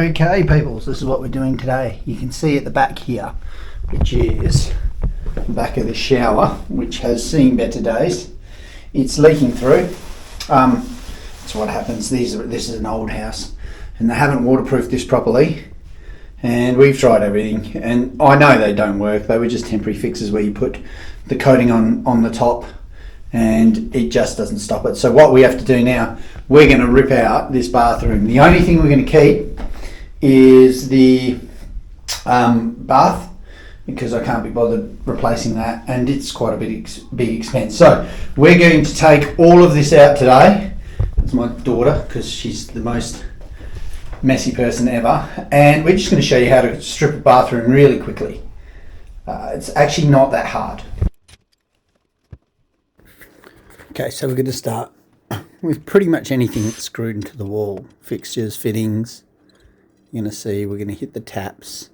Okay peoples, this is what we're doing today. You can see at the back here, which is the back of the shower, which has seen better days. It's leaking through. That's what happens. This is an old house and they haven't waterproofed this properly, and we've tried everything and I know they don't work. They were just temporary fixes where you put the coating on the top and it just doesn't stop it. So what we have to do now, we're going to rip out this bathroom. The only thing we're going to keep is the bath, because I can't be bothered replacing that and it's quite a big expense. So we're going to take all of this out today. That's my daughter, because she's the most messy person ever, and we're just going to show you how to strip a bathroom really quickly. It's actually not that hard. Okay, so we're going to start with pretty much anything that's screwed into the wall. Fixtures, fittings. You're going to see we're going to hit the taps.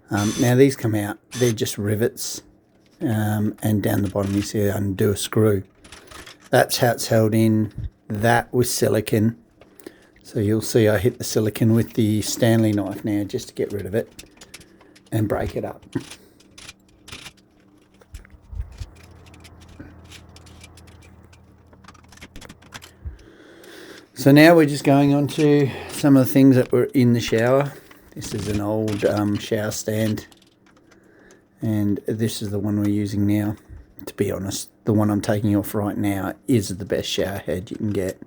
Now these come out, they're just rivets, and down the bottom you see I undo a screw. That's how it's held in. That was silicone. So you'll see I hit the silicone with the Stanley knife now just to get rid of it and break it up. So now we're just going on to some of the things that were in the shower. This is an old shower stand, and this is the one we're using now. To be honest, the one I'm taking off right now is the best shower head you can get.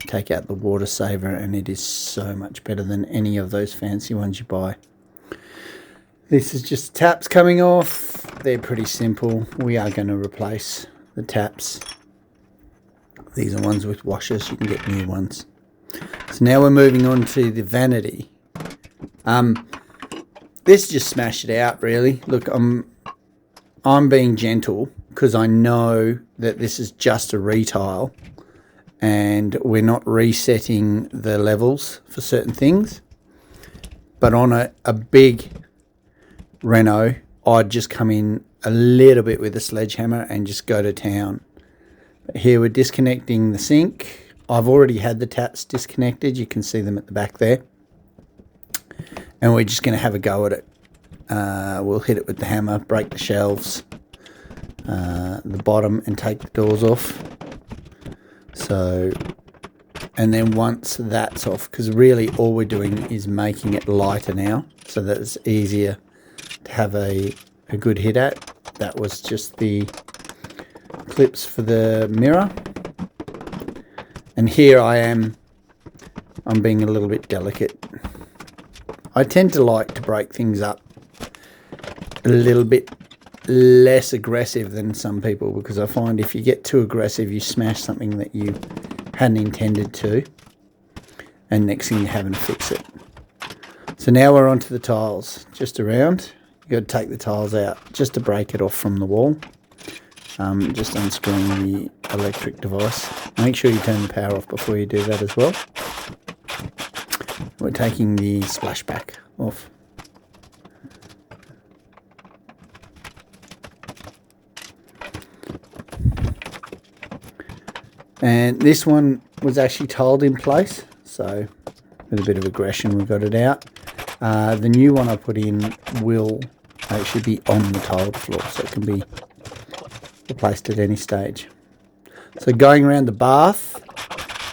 Take out the water saver and it is so much better than any of those fancy ones you buy. This is just taps coming off. They're pretty simple. We are going to replace the taps. These are ones with washers. You can get new ones. So now we're moving on to the vanity. This just smashed it out really. Look, I'm being gentle because I know that this is just a retile and we're not resetting the levels for certain things. But on a big reno, I'd just come in a little bit with a sledgehammer and just go to town. But here we're disconnecting the sink. I've already had the taps disconnected. You can see them at the back there. And we're just going to have a go at it. We'll hit it with the hammer, break the shelves, the bottom, and take the doors off. So, and then once that's off, because really all we're doing is making it lighter now, so that it's easier to have a good hit at. That was just the clips for the mirror. And here I'm being a little bit delicate. I tend to like to break things up a little bit less aggressive than some people, because I find if you get too aggressive you smash something that you hadn't intended to, and next thing you're having to fix it. So now we're onto the tiles, just around. You've got to take the tiles out just to break it off from the wall. Just unscrewing the electric device. Make sure you turn the power off before you do that as well. We're taking the splashback off. And this one was actually tiled in place, so with a bit of aggression we got it out. The new one I put in will actually be on the tiled floor, so it can be replaced at any stage. So going around the bath,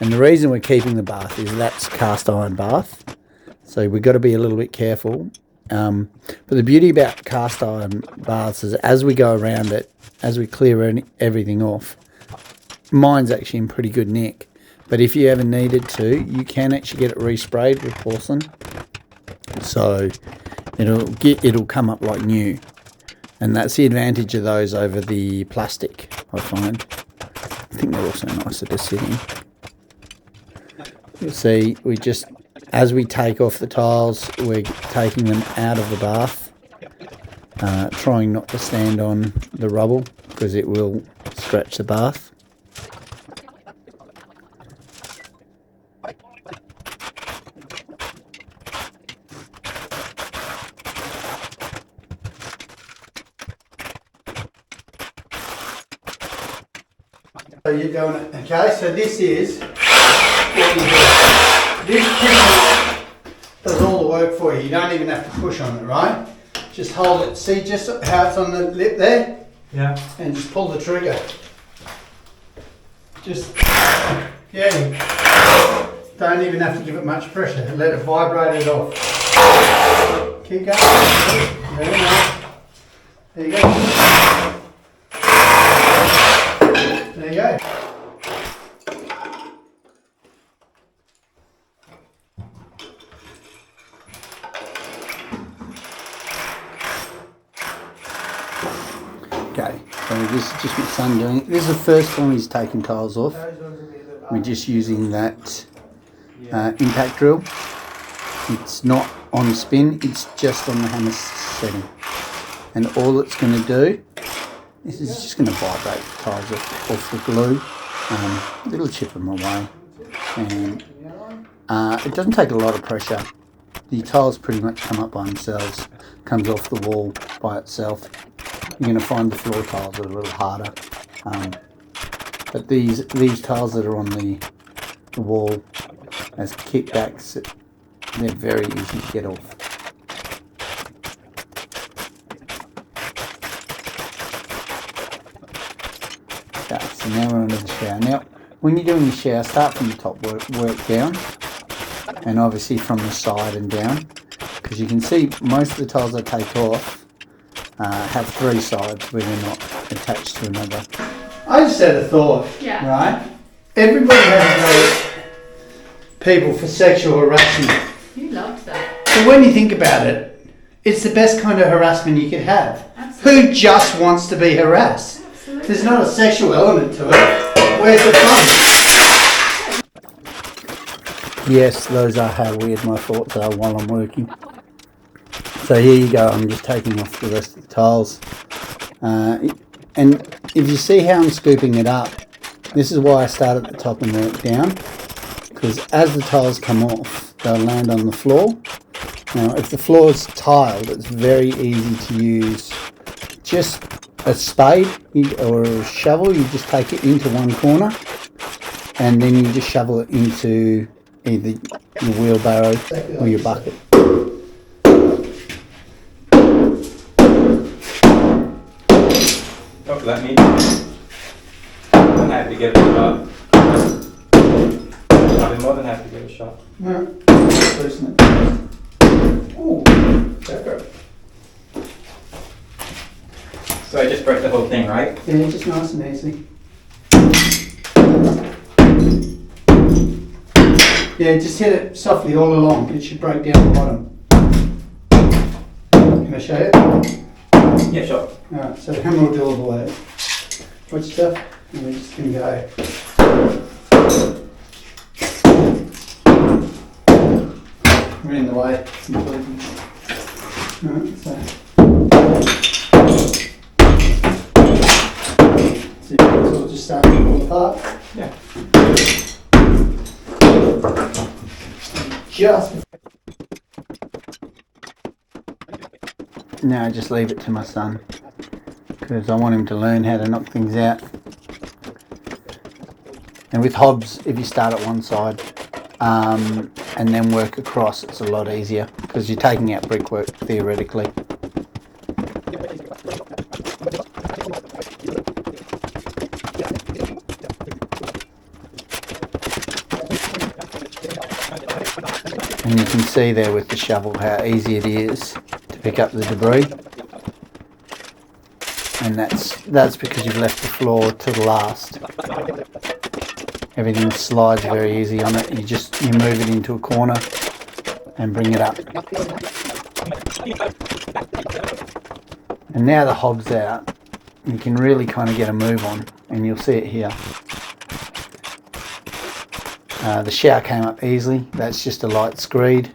and the reason we're keeping the bath is that's cast iron bath, so we've got to be a little bit careful. But the beauty about cast iron baths is as we go around it, as we clear everything off, mine's actually in pretty good nick, but if you ever needed to, you can actually get it resprayed with porcelain, so it'll come up like new, and that's the advantage of those over the plastic, I find. I think they're also nicer to sit in. You'll see as we take off the tiles, we're taking them out of the bath, trying not to stand on the rubble because it will scratch the bath. So you're doing it, okay? So this is what you do. This pretty much the work for you. You don't even have to push on it, right? Just hold it. See just how it's on the lip there? Yeah. And just pull the trigger. Just, yeah. Don't even have to give it much pressure. Let it vibrate it off. Keep going. Very nice. There you go. There you go. Okay, so this is just my son doing it. This is the first time he's taken tiles off. We're just using that impact drill. It's not on spin, it's just on the hammer setting. And all it's going to do is it's just going to vibrate the tiles off the glue. It'll chip them away. And it doesn't take a lot of pressure. The tiles pretty much come up by themselves, comes off the wall by itself. You're going to find the floor tiles are a little harder. But these tiles that are on the wall as kickbacks, they're very easy to get off. Okay, so now we're onto the shower. Now, when you're doing the shower, start from the top, work down, and obviously from the side and down, because you can see most of the tiles I take off have three sides where they're not attached to another. I just had a thought, right? Everybody has people for sexual harassment. You loved that. But when you think about it, it's the best kind of harassment you could have. Absolutely. Who just wants to be harassed? Absolutely. There's not a sexual element to it. Where's the fun? Yes, those are how weird my thoughts are while I'm working. So here you go, I'm just taking off the rest of the tiles. And if you see how I'm scooping it up, this is why I start at the top and work down. Because as the tiles come off, they'll land on the floor. Now, if the floor is tiled, it's very easy to use just a spade or a shovel. You just take it into one corner and then you just shovel it into either your wheelbarrow or your bucket. Not for that meat. I'm happy to get a shot. I've been more than happy to get a shot. Yeah. Ooh, pepper. So I just broke the whole thing, right? Yeah, just nice and easy. Yeah, just hit it softly all along. It should break down the bottom. Can I show you? Yeah, sure. Alright, so the hammer will do all the work. Watch yourself, and we're just going to go. We're in the way completely. Alright, so. See, it's all just starting to fall apart. Yeah. Just. Now I just leave it to my son because I want him to learn how to knock things out. And with hobs, if you start at one side and then work across, it's a lot easier because you're taking out brickwork theoretically. And you can see there with the shovel how easy it is to pick up the debris. And that's because you've left the floor to the last. Everything slides very easy on it. You move it into a corner and bring it up. And now the hob's out, you can really kind of get a move on, and you'll see it here. The shower came up easily. That's just a light screed,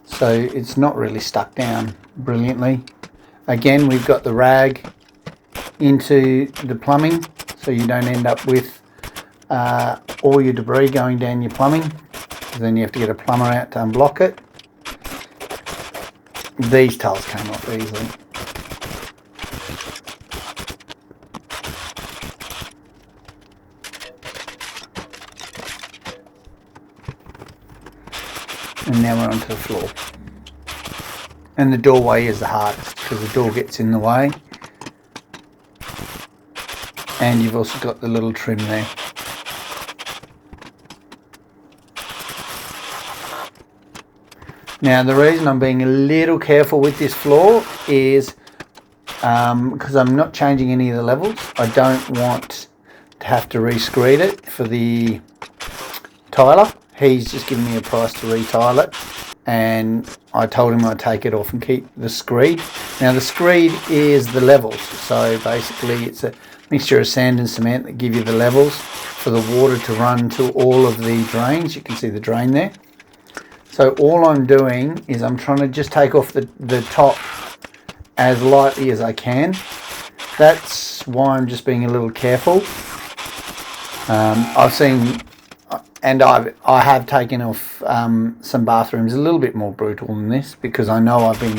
so it's not really stuck down brilliantly. Again, we've got the rag into the plumbing, so you don't end up with all your debris going down your plumbing. Then you have to get a plumber out to unblock it. These tiles came off easily. And now we're onto the floor. And the doorway is the hardest because the door gets in the way. And you've also got the little trim there. Now the reason I'm being a little careful with this floor is because I'm not changing any of the levels. I don't want to have to re-screed it for the tiler. He's just given me a price to retile it, and I told him I'd take it off and keep the screed. Now the screed is the levels, so basically it's a mixture of sand and cement that give you the levels for the water to run to all of the drains. You can see the drain there. So all I'm doing is I'm trying to just take off the top as lightly as I can. That's why I'm just being a little careful. I've seen, and I have taken off some bathrooms a little bit more brutal than this, because I know I've been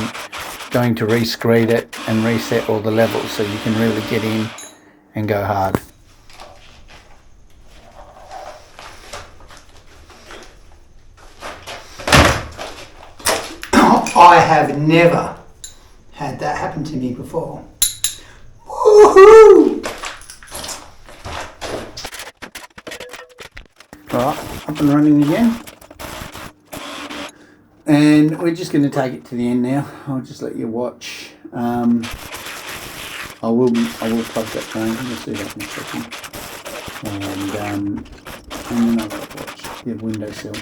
going to re-screed it and reset all the levels so you can really get in and go hard. I have never had that happen to me before. Woohoo! Right, up and running again. And we're just going to take it to the end now. I'll just let you watch. I will plug that drain. You'll see that in a second. And then I'll watch the windowsill.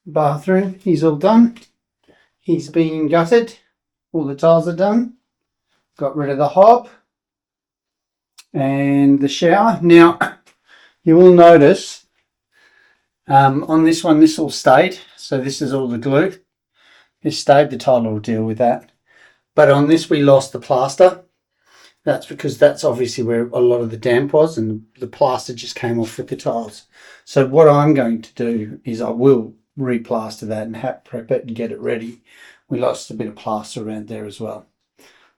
Bathroom, he's all done. He's been gutted. All the tiles are done. Got rid of the hob and the shower. Now you will notice on this one this all stayed, so this is all the glue. This stayed, the tile will deal with that. But on this we lost the plaster. That's because that's obviously where a lot of the damp was, and the plaster just came off with the tiles. So what I'm going to do is I will replaster that and prep it and get it ready. We lost a bit of plaster around there as well,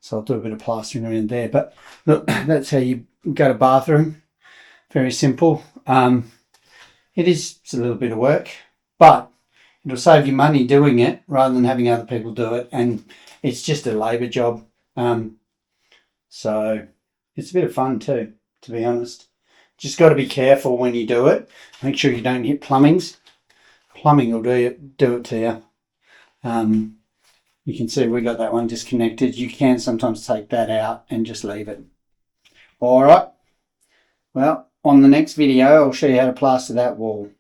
so I'll do a bit of plastering around there. But look, that's how you go to bathroom. Very simple. It's a little bit of work, but it'll save you money doing it rather than having other people do it, and it's just a labour job. So it's a bit of fun too, to be honest. Just got to be careful when you do it. Make sure you don't hit plumbings. Plumbing will do it to you. You can see we got that one disconnected. You can sometimes take that out and just leave it. All right. Well, on the next video, I'll show you how to plaster that wall.